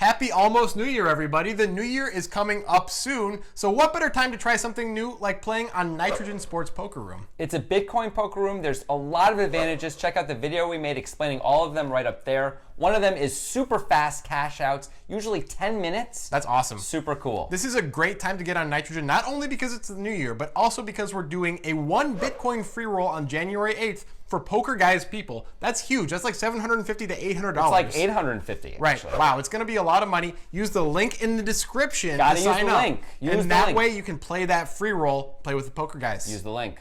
Happy almost New Year, everybody. The New Year is coming up soon, so what better time to try something new like playing on Nitrogen Sports Poker Room? It's a Bitcoin poker room. There's a lot of advantages. Check out the video we made explaining all of them right up there. One of them is super fast cash outs, usually 10 minutes. That's awesome. Super cool. This is a great time to get on Nitrogen, not only because it's the New Year, but also because we're doing a 1 Bitcoin free roll on January 8th for Poker Guys people. That's huge. That's like $750 to $800. It's like $850. Right. Actually. Wow. It's going to be a lot of money. Use the link in the description Gotta to use sign the up. link. Use and the that link. way you can play that free roll, play with the Poker Guys. Use the link.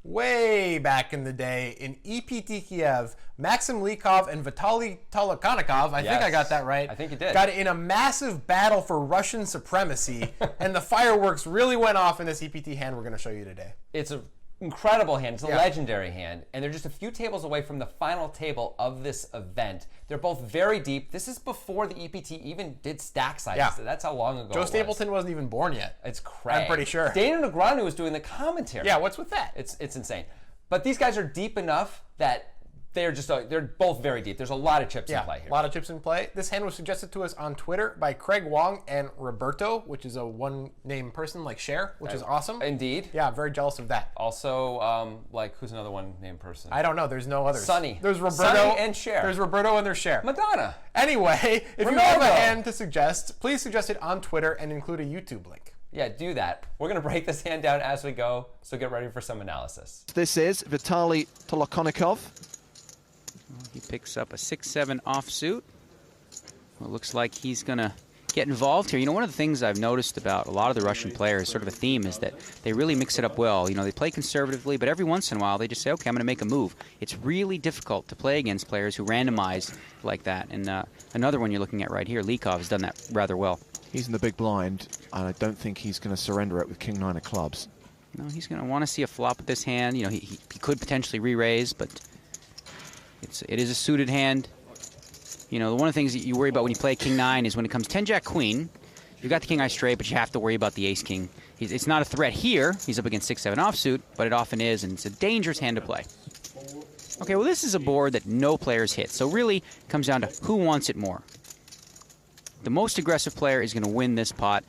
Way back in the day in EPT Kiev, Maxim Lykov and Vitaly Tolokonikov, I think I got that right. I think you did. Got in a massive battle for Russian supremacy, and the fireworks really went off in this EPT hand we're going to show you today. It's an incredible hand. It's a legendary hand, and they're just a few tables away from the final table of this event. They're both very deep. This is before the EPT even did stack sizes. Yeah. That's how long ago Joe it was. Stapleton wasn't even born yet. It's crazy. I'm pretty sure. Dana Negreanu was doing the commentary. Yeah, what's with that? It's insane. But these guys are deep enough that they're both very deep. There's a lot of chips in play here. A lot of chips in play. This hand was suggested to us on Twitter by Craig Wong and Roberto, which is a one-name person like Cher, which is awesome. Indeed. Yeah, very jealous of that. Also, who's another one-name person? I don't know. There's no others. Sonny. There's Roberto. Sonny and Cher. There's Roberto and there's Cher. Madonna. Anyway, if Ronaldo. you have a hand to suggest, please suggest it on Twitter and include a YouTube link. Yeah, do that. We're going to break this hand down as we go, so get ready for some analysis. This is Vitaly Tolokonikov. He picks up a 6-7 offsuit. Well, it looks like he's going to get involved here. You know, one of the things I've noticed about a lot of the Russian players, sort of a theme, is that they really mix it up well. You know, they play conservatively, but every once in a while they just say, okay, I'm going to make a move. It's really difficult to play against players who randomize like that. And another one you're looking at right here, Lykov, has done that rather well. He's in the big blind, and I don't think he's going to surrender it with King-9 of clubs. No, he's going to want to see a flop with this hand. You know, he could potentially re-raise, but it is a suited hand. You know, one of the things that you worry about when you play King-9 is when it comes 10-Jack-Queen, you've got the King-High straight, but you have to worry about the Ace-King. It's not a threat here. He's up against 6-7 offsuit, but it often is, and it's a dangerous hand to play. Okay, well, this is a board that no players hit, so really it comes down to who wants it more. The most aggressive player is going to win this pot.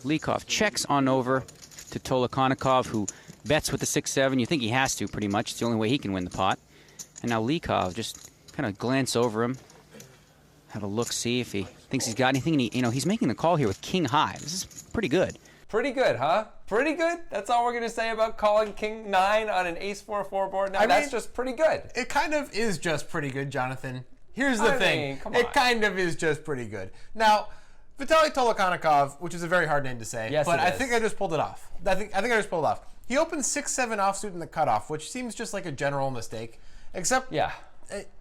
Lykov checks on over to Tolokonikov, who bets with the 6-7. You think he has to, pretty much. It's the only way he can win the pot. And now Lykov just kind of glance over him, have a look, see if he thinks he's got anything. And he's making the call here with King-High. This is pretty good. Pretty good, huh? Pretty good? That's all we're going to say about calling King-9 on an Ace-4-4 board now? That's just pretty good. It kind of is just pretty good, Jonathan. Here's the thing. Come on. It kind of is just pretty good. Now, Vitaly Tolokonikov, which is a very hard name to say, yes, but I is. think I just pulled it off. I think I just pulled it off. He opened 6-7 offsuit in the cutoff, which seems just like a general mistake. Except,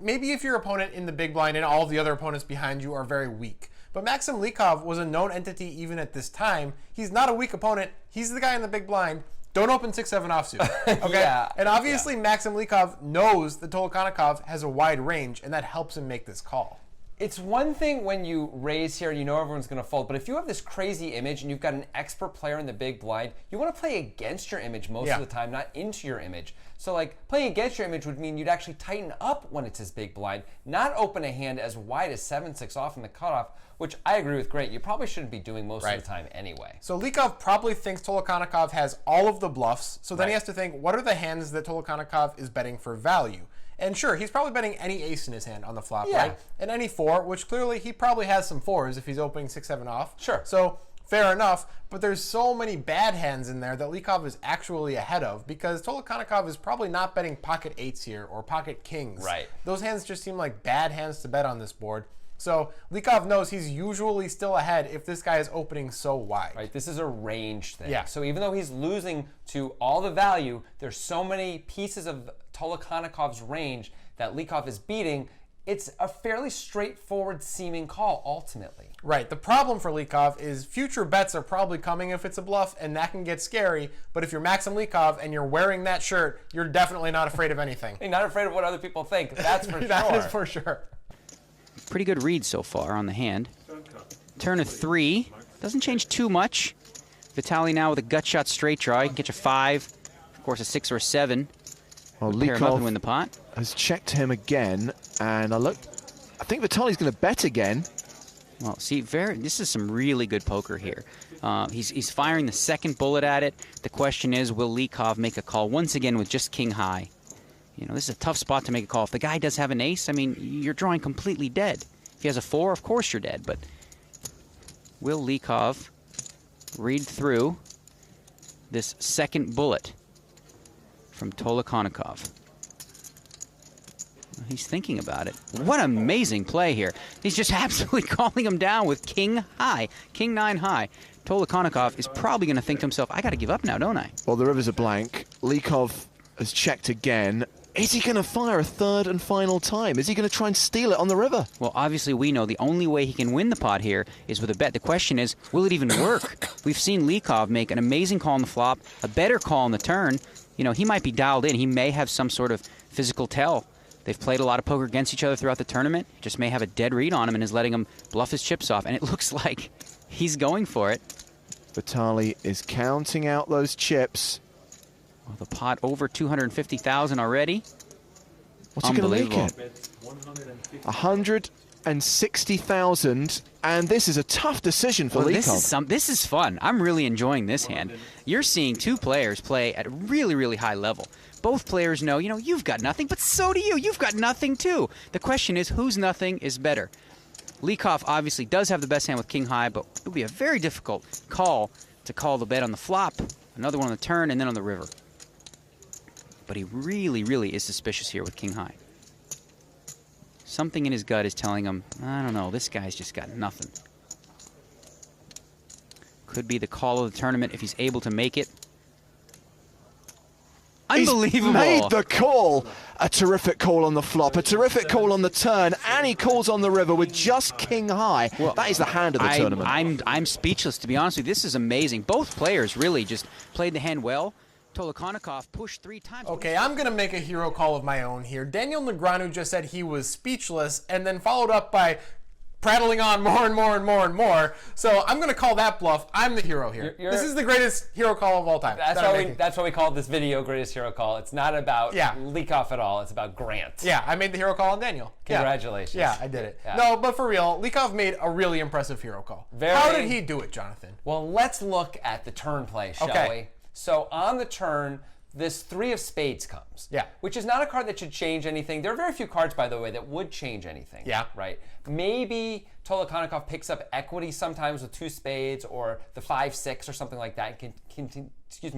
maybe if your opponent in the big blind and all of the other opponents behind you are very weak. But Maxim Lykov was a known entity even at this time. He's not a weak opponent. He's the guy in the big blind. Don't open 6-7 offsuit. Okay? And obviously Maxim Lykov knows that Tolokonikov has a wide range, and that helps him make this call. It's one thing when you raise here and you know everyone's going to fold, but if you have this crazy image and you've got an expert player in the big blind, you want to play against your image most of the time, not into your image. So like playing against your image would mean you'd actually tighten up when it's his big blind, not open a hand as wide as 7-6 off in the cutoff, which I agree with great. You probably shouldn't be doing most of the time anyway. So Lykov probably thinks Tolokonikov has all of the bluffs, so then he has to think, what are the hands that Tolokonikov is betting for value? And sure, he's probably betting any ace in his hand on the flop, right? And any 4, which clearly he probably has some 4s if he's opening 6-7 off. Sure. So fair enough, but there's so many bad hands in there that Lykov is actually ahead of because Tolokonikov is probably not betting pocket 8s here or pocket kings. Right. Those hands just seem like bad hands to bet on this board. So Lykov knows he's usually still ahead if this guy is opening so wide. Right, this is a range thing. Yeah. So even though he's losing to all the value, there's so many pieces of Tolokonikov's range that Lykov is beating. It's a fairly straightforward seeming call ultimately. Right. The problem for Lykov is future bets are probably coming if it's a bluff, and that can get scary. But if you're Maxim Lykov and you're wearing that shirt, you're definitely not afraid of anything. You're not afraid of what other people think. That's for sure. That is for sure. Pretty good read so far on the hand. Turn of 3. Doesn't change too much. Vitaly now with a gut shot straight draw. You can catch a 5. Of course, a 6 or a 7. Well, Pair him up and Lykov, win the pot. has checked him again, and I think Vitali's going to bet again. Well, see, this is some really good poker here. He's firing the second bullet at it. The question is, will Lykov make a call once again with just king high? You know, this is a tough spot to make a call. If the guy does have an ace, I mean, you're drawing completely dead. If he has a 4, of course you're dead. But will Lykov read through this second bullet from Tolokonnikov? He's thinking about it. What an amazing play here. He's just absolutely calling him down with king high, king 9 high. Tolokonnikov is probably going to think to himself, I got to give up now, don't I? Well, the river's a blank. Lykov has checked again. Is he going to fire a third and final time? Is he going to try and steal it on the river? Well, obviously we know the only way he can win the pot here is with a bet. The question is, will it even work? We've seen Lykov make an amazing call on the flop, a better call on the turn. You know, he might be dialed in. He may have some sort of physical tell. They've played a lot of poker against each other throughout the tournament. Just may have a dead read on him and is letting him bluff his chips off. And it looks like he's going for it. Vitali is counting out those chips. Well, the pot over 250,000 already. What's he going to make it? 160,000, and this is a tough decision for Lykov. This is fun. I'm really enjoying this hand. You're seeing two players play at a really, really high level. Both players know, you know, you've got nothing, but so do you. You've got nothing too. The question is, whose nothing is better? Lykov obviously does have the best hand with king high, but it would be a very difficult call to call the bet on the flop, another one on the turn, and then on the river. But he really, really is suspicious here with king high. Something in his gut is telling him, I don't know, this guy's just got nothing. Could be the call of the tournament if he's able to make it. Unbelievable. He's made the call. A terrific call on the flop, a terrific call on the turn, and he calls on the river with just king high. Well, that is the hand of the tournament. I'm speechless, to be honest with you. This is amazing. Both players really just played the hand well. Tolokonnikov pushed 3 times. Okay, I'm going to make a hero call of my own here. Daniel Negreanu just said he was speechless and then followed up by prattling on more and more and more and more. So I'm going to call that bluff. I'm the hero here. This is the greatest hero call of all time. That's why we call this video greatest hero call. It's not about Lykov at all. It's about Grant. Yeah, I made the hero call on Daniel. Congratulations. Yeah, I did it. Yeah. No, but for real, Lykov made a really impressive hero call. How did he do it, Jonathan? Well, let's look at the turn play, shall we? So on the turn, this 3 of spades comes. Yeah. Which is not a card that should change anything. There are very few cards, by the way, that would change anything. Yeah. Right? Maybe Tolokonnikov picks up equity sometimes with 2 spades or the 5-6 or something like that and can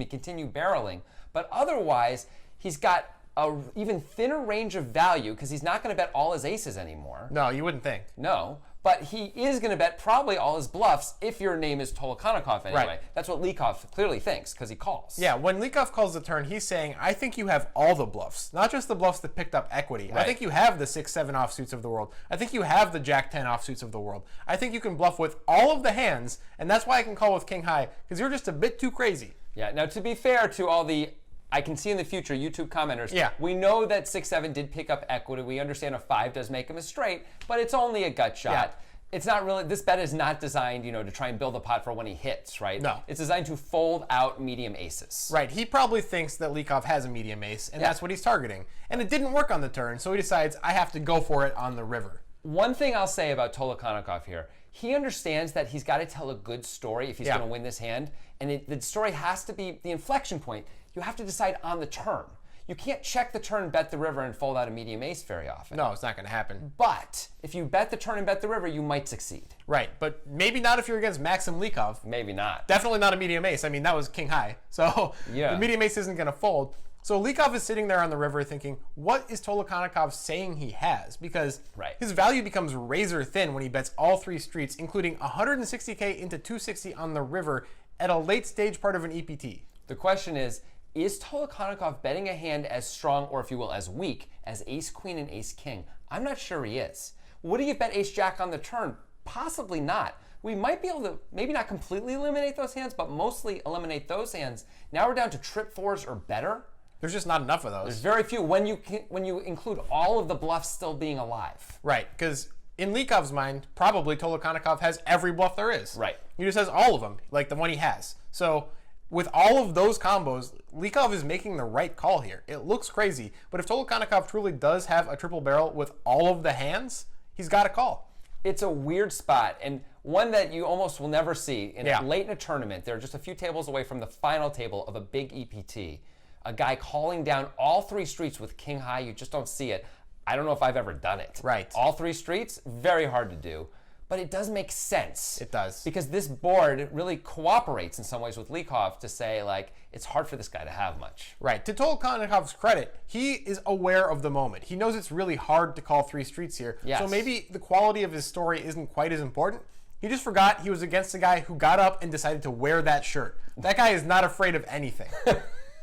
continue barreling. But otherwise, he's got a even thinner range of value because he's not going to bet all his aces anymore. No, you wouldn't think. No. But he is going to bet probably all his bluffs if your name is Tolokonnikov anyway. Right. That's what Lykov clearly thinks because he calls. Yeah, when Lykov calls the turn, he's saying, I think you have all the bluffs, not just the bluffs that picked up equity. Right. I think you have the 6-7 offsuits of the world. I think you have the Jack-10 offsuits of the world. I think you can bluff with all of the hands, and that's why I can call with king high, because you're just a bit too crazy. Yeah, now to be fair to all the I can see in the future YouTube commenters, we know that 6-7 did pick up equity. We understand a 5 does make him a straight, but it's only a gut shot. Yeah. It's not really, this bet is not designed, you know, to try and build a pot for when he hits, right? No. It's designed to fold out medium aces. Right. He probably thinks that Lykov has a medium ace, and that's what he's targeting. And it didn't work on the turn, so he decides, I have to go for it on the river. One thing I'll say about Tolokonnikov here, he understands that he's got to tell a good story if he's going to win this hand, and the story has to be the inflection point. You have to decide on the turn. You can't check the turn, bet the river, and fold out a medium ace very often. No, it's not going to happen. But if you bet the turn and bet the river, you might succeed. Right, but maybe not if you're against Maxim Lykov. Maybe not. Definitely not a medium ace. I mean, that was king high. So the medium ace isn't going to fold. So Lykov is sitting there on the river thinking, what is Tolokonnikov saying he has? Because his value becomes razor thin when he bets all 3 streets, including 160K into 260 on the river at a late stage part of an EPT. The question is Tolokonnikov betting a hand as strong, or if you will, as weak, as ace-queen and ace-king? I'm not sure he is. Would he have bet ace-jack on the turn? Possibly not. We might be able to maybe not completely eliminate those hands, but mostly eliminate those hands. Now we're down to trip 4s or better. There's just not enough of those. There's very few when you include all of the bluffs still being alive. Right, because in Lykov's mind, probably Tolokonnikov has every bluff there is. Right. He just has all of them, like the one he has. So with all of those combos, Lykov is making the right call here. It looks crazy, but if Tolokonnikov truly does have a triple barrel with all of the hands, he's got a call. It's a weird spot, and one that you almost will never see. Late in a tournament, they're just a few tables away from the final table of a big EPT. A guy calling down all 3 streets with king high, you just don't see it. I don't know if I've ever done it. Right. All 3 streets, very hard to do. But it does make sense. It does. Because this board really cooperates in some ways with Lykov to say, like, it's hard for this guy to have much. Right. To Tolokonnikov's credit, he is aware of the moment. He knows it's really hard to call 3 streets here. Yes. So maybe the quality of his story isn't quite as important. He just forgot he was against a guy who got up and decided to wear that shirt. That guy is not afraid of anything.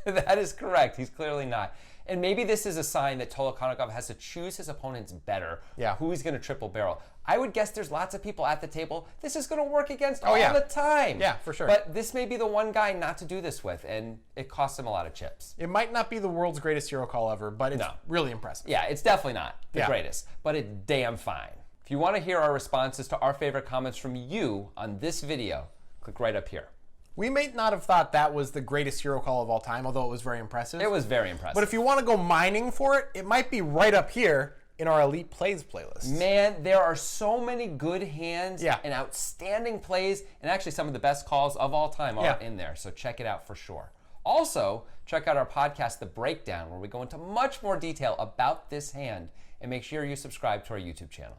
That is correct. He's clearly not. And maybe this is a sign that Tolokonnikov has to choose his opponents better. Yeah. Who he's going to triple barrel. I would guess there's lots of people at the table this is going to work against all yeah. the time. Yeah, for sure. But this may be the one guy not to do this with, and it costs him a lot of chips. It might not be the world's greatest hero call ever, but it's really impressive. Yeah, it's definitely not the greatest, but it's damn fine. If you want to hear our responses to our favorite comments from you on this video, click right up here. We may not have thought that was the greatest hero call of all time, although it was very impressive. It was very impressive. But if you want to go mining for it, it might be right up here in our Elite Plays playlist. Man, there are so many good hands and outstanding plays, and actually some of the best calls of all time are in there, so check it out for sure. Also, check out our podcast, The Breakdown, where we go into much more detail about this hand, and make sure you subscribe to our YouTube channel.